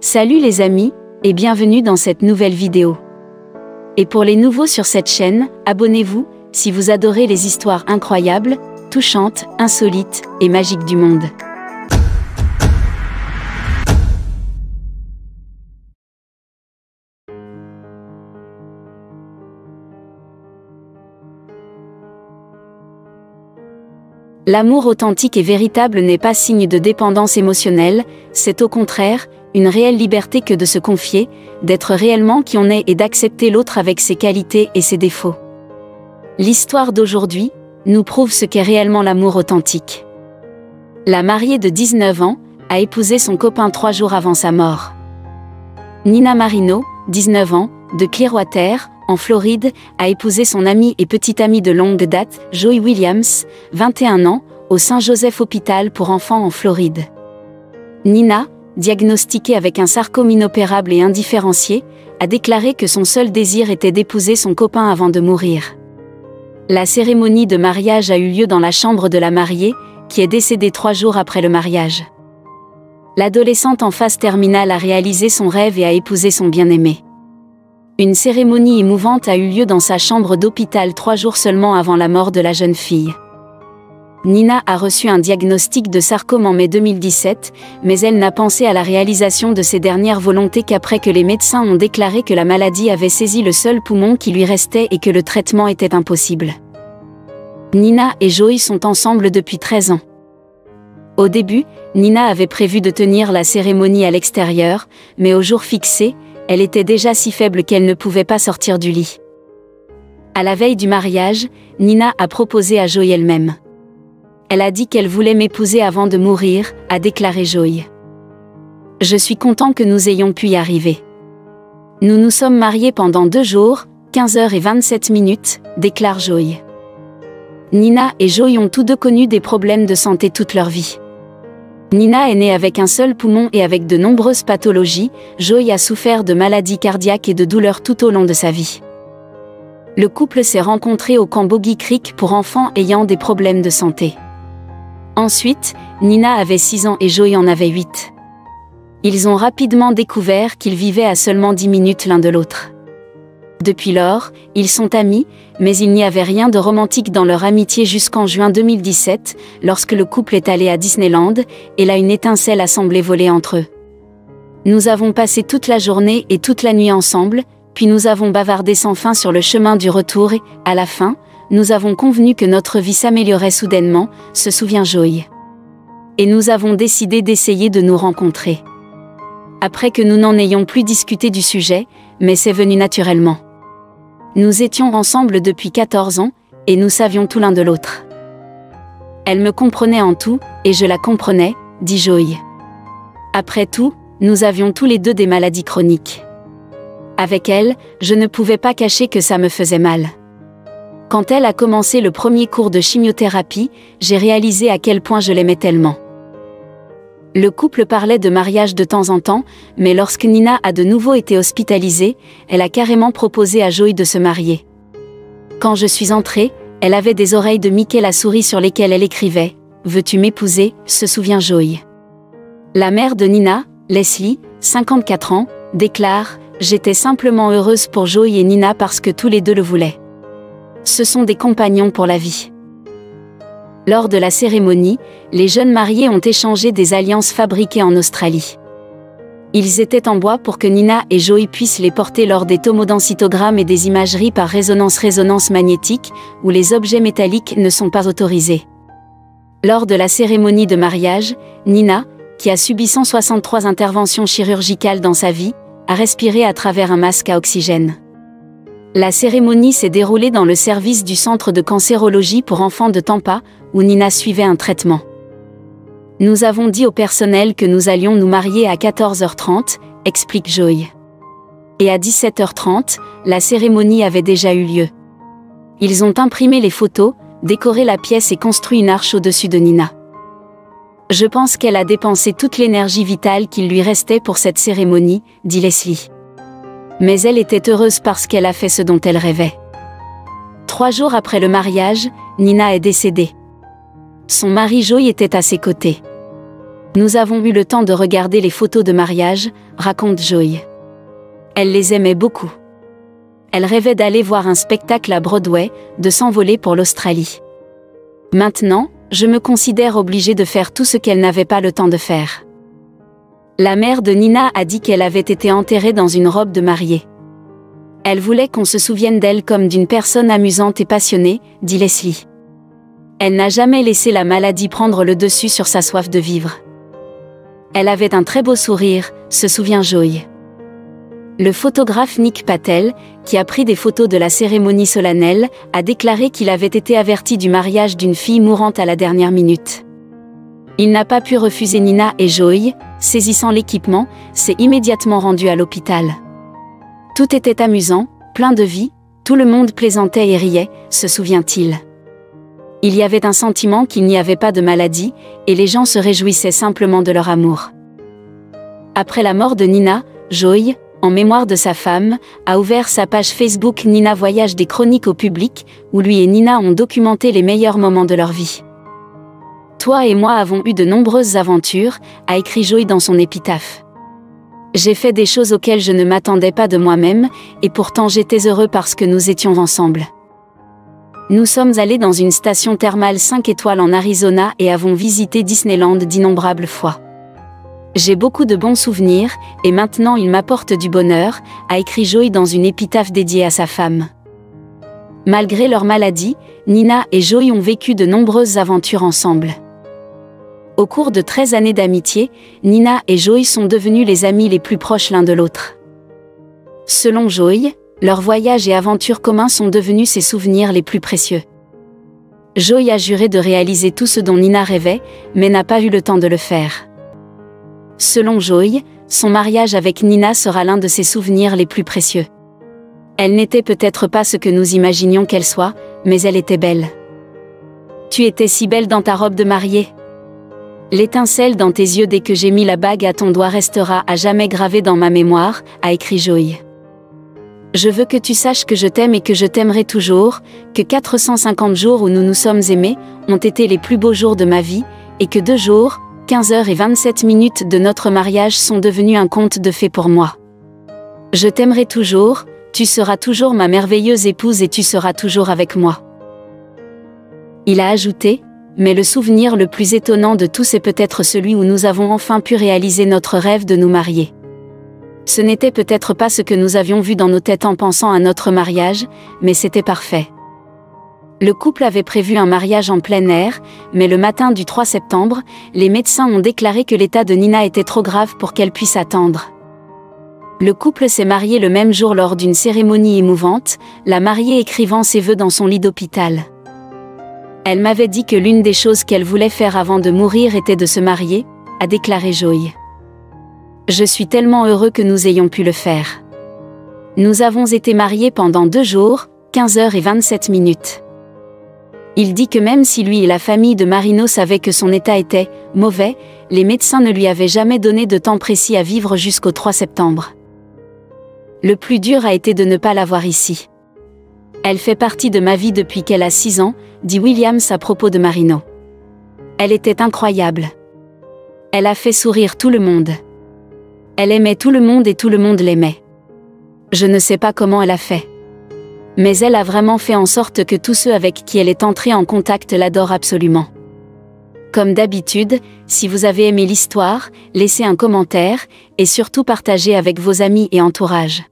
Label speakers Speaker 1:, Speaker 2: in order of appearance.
Speaker 1: Salut les amis, et bienvenue dans cette nouvelle vidéo. Et pour les nouveaux sur cette chaîne, abonnez-vous, si vous adorez les histoires incroyables, touchantes, insolites et magiques du monde. L'amour authentique et véritable n'est pas signe de dépendance émotionnelle, c'est au contraire, une réelle liberté que de se confier, d'être réellement qui on est et d'accepter l'autre avec ses qualités et ses défauts. L'histoire d'aujourd'hui nous prouve ce qu'est réellement l'amour authentique. La mariée de 19 ans a épousé son copain 3 jours avant sa mort. Nina Marino, 19 ans, de Clearwater, en Floride, a épousé son ami et petit ami de longue date, Joey Williams, 21 ans, au Saint Joseph Hôpital pour enfants en Floride. Nina, diagnostiquée avec un sarcome inopérable et indifférencié, a déclaré que son seul désir était d'épouser son copain avant de mourir. La cérémonie de mariage a eu lieu dans la chambre de la mariée, qui est décédée 3 jours après le mariage. L'adolescente en phase terminale a réalisé son rêve et a épousé son bien-aimé. Une cérémonie émouvante a eu lieu dans sa chambre d'hôpital 3 jours seulement avant la mort de la jeune fille. Nina a reçu un diagnostic de sarcome en mai 2017, mais elle n'a pensé à la réalisation de ses dernières volontés qu'après que les médecins ont déclaré que la maladie avait saisi le seul poumon qui lui restait et que le traitement était impossible. Nina et Joey sont ensemble depuis 13 ans. Au début, Nina avait prévu de tenir la cérémonie à l'extérieur, mais au jour fixé, elle était déjà si faible qu'elle ne pouvait pas sortir du lit. À la veille du mariage, Nina a proposé à Joey elle-même. Elle a dit qu'elle voulait m'épouser avant de mourir, a déclaré Joey. Je suis content que nous ayons pu y arriver. Nous nous sommes mariés pendant 2 jours, 15h27, déclare Joey. Nina et Joey ont tous deux connu des problèmes de santé toute leur vie. Nina est née avec un seul poumon et avec de nombreuses pathologies, Joey a souffert de maladies cardiaques et de douleurs tout au long de sa vie. Le couple s'est rencontré au camp Boggy Creek pour enfants ayant des problèmes de santé. Ensuite, Nina avait 6 ans et Joey en avait 8. Ils ont rapidement découvert qu'ils vivaient à seulement 10 minutes l'un de l'autre. Depuis lors, ils sont amis, mais il n'y avait rien de romantique dans leur amitié jusqu'en juin 2017, lorsque le couple est allé à Disneyland, et là une étincelle a semblé voler entre eux. Nous avons passé toute la journée et toute la nuit ensemble, puis nous avons bavardé sans fin sur le chemin du retour et, à la fin, nous avons convenu que notre vie s'améliorait soudainement, se souvient Joey. Et nous avons décidé d'essayer de nous rencontrer. Après que nous n'en ayons plus discuté du sujet, mais c'est venu naturellement. Nous étions ensemble depuis 14 ans, et nous savions tout l'un de l'autre. Elle me comprenait en tout, et je la comprenais, dit Joey. Après tout, nous avions tous les deux des maladies chroniques. Avec elle, je ne pouvais pas cacher que ça me faisait mal. Quand elle a commencé le premier cours de chimiothérapie, j'ai réalisé à quel point je l'aimais tellement. Le couple parlait de mariage de temps en temps, mais lorsque Nina a de nouveau été hospitalisée, elle a carrément proposé à Joey de se marier. Quand je suis entrée, elle avait des oreilles de Mickey la souris sur lesquelles elle écrivait « Veux-tu m'épouser ?» se souvient Joey. La mère de Nina, Leslie, 54 ans, déclare « J'étais simplement heureuse pour Joey et Nina parce que tous les deux le voulaient. Ce sont des compagnons pour la vie. » Lors de la cérémonie, les jeunes mariés ont échangé des alliances fabriquées en Australie. Ils étaient en bois pour que Nina et Joey puissent les porter lors des tomodensitogrammes et des imageries par résonance magnétique, où les objets métalliques ne sont pas autorisés. Lors de la cérémonie de mariage, Nina, qui a subi 163 interventions chirurgicales dans sa vie, a respiré à travers un masque à oxygène. La cérémonie s'est déroulée dans le service du Centre de cancérologie pour enfants de Tampa, où Nina suivait un traitement. Nous avons dit au personnel que nous allions nous marier à 14h30, explique Joey. Et à 17h30, la cérémonie avait déjà eu lieu. Ils ont imprimé les photos, décoré la pièce et construit une arche au-dessus de Nina. Je pense qu'elle a dépensé toute l'énergie vitale qu'il lui restait pour cette cérémonie, dit Leslie. Mais elle était heureuse parce qu'elle a fait ce dont elle rêvait. 3 jours après le mariage, Nina est décédée. Son mari Joey était à ses côtés. Nous avons eu le temps de regarder les photos de mariage, raconte Joy. Elle les aimait beaucoup. Elle rêvait d'aller voir un spectacle à Broadway, de s'envoler pour l'Australie. Maintenant, je me considère obligée de faire tout ce qu'elle n'avait pas le temps de faire. La mère de Nina a dit qu'elle avait été enterrée dans une robe de mariée. Elle voulait qu'on se souvienne d'elle comme d'une personne amusante et passionnée, dit Leslie. Elle n'a jamais laissé la maladie prendre le dessus sur sa soif de vivre. Elle avait un très beau sourire, se souvient Joy. Le photographe Nick Patel, qui a pris des photos de la cérémonie solennelle, a déclaré qu'il avait été averti du mariage d'une fille mourante à la dernière minute. Il n'a pas pu refuser Nina et Joy, saisissant l'équipement, s'est immédiatement rendu à l'hôpital. Tout était amusant, plein de vie, tout le monde plaisantait et riait, se souvient-il. Il y avait un sentiment qu'il n'y avait pas de maladie, et les gens se réjouissaient simplement de leur amour. Après la mort de Nina, Joy, en mémoire de sa femme, a ouvert sa page Facebook Nina Voyage des chroniques au public, où lui et Nina ont documenté les meilleurs moments de leur vie. Toi et moi avons eu de nombreuses aventures, a écrit Joy dans son épitaphe. J'ai fait des choses auxquelles je ne m'attendais pas de moi-même, et pourtant j'étais heureux parce que nous étions ensemble. Nous sommes allés dans une station thermale 5 étoiles en Arizona et avons visité Disneyland d'innombrables fois. J'ai beaucoup de bons souvenirs, et maintenant il m'apporte du bonheur, a écrit Joy dans une épitaphe dédiée à sa femme. Malgré leur maladie, Nina et Joy ont vécu de nombreuses aventures ensemble. Au cours de 13 années d'amitié, Nina et Joy sont devenus les amis les plus proches l'un de l'autre. Selon Joy, leurs voyages et aventures communs sont devenus ses souvenirs les plus précieux. Joy a juré de réaliser tout ce dont Nina rêvait, mais n'a pas eu le temps de le faire. Selon Joy, son mariage avec Nina sera l'un de ses souvenirs les plus précieux. Elle n'était peut-être pas ce que nous imaginions qu'elle soit, mais elle était belle. Tu étais si belle dans ta robe de mariée. L'étincelle dans tes yeux dès que j'ai mis la bague à ton doigt restera à jamais gravée dans ma mémoire, a écrit Joy. Je veux que tu saches que je t'aime et que je t'aimerai toujours, que 450 jours où nous nous sommes aimés, ont été les plus beaux jours de ma vie, et que 2 jours, 15 heures et 27 minutes de notre mariage sont devenus un conte de fées pour moi. Je t'aimerai toujours, tu seras toujours ma merveilleuse épouse et tu seras toujours avec moi. Il a ajouté, mais le souvenir le plus étonnant de tous est peut-être celui où nous avons enfin pu réaliser notre rêve de nous marier. Ce n'était peut-être pas ce que nous avions vu dans nos têtes en pensant à notre mariage, mais c'était parfait. Le couple avait prévu un mariage en plein air, mais le matin du 3 septembre, les médecins ont déclaré que l'état de Nina était trop grave pour qu'elle puisse attendre. Le couple s'est marié le même jour lors d'une cérémonie émouvante, la mariée écrivant ses vœux dans son lit d'hôpital. Elle m'avait dit que l'une des choses qu'elle voulait faire avant de mourir était de se marier, a déclaré Joy. Je suis tellement heureux que nous ayons pu le faire. Nous avons été mariés pendant 2 jours, 15 heures et 27 minutes. Il dit que même si lui et la famille de Marino savaient que son état était mauvais, les médecins ne lui avaient jamais donné de temps précis à vivre jusqu'au 3 septembre. Le plus dur a été de ne pas l'avoir ici. Elle fait partie de ma vie depuis qu'elle a 6 ans, dit Williams à propos de Marino. Elle était incroyable. Elle a fait sourire tout le monde. Elle aimait tout le monde et tout le monde l'aimait. Je ne sais pas comment elle a fait. Mais elle a vraiment fait en sorte que tous ceux avec qui elle est entrée en contact l'adorent absolument. Comme d'habitude, si vous avez aimé l'histoire, laissez un commentaire, et surtout partagez avec vos amis et entourage.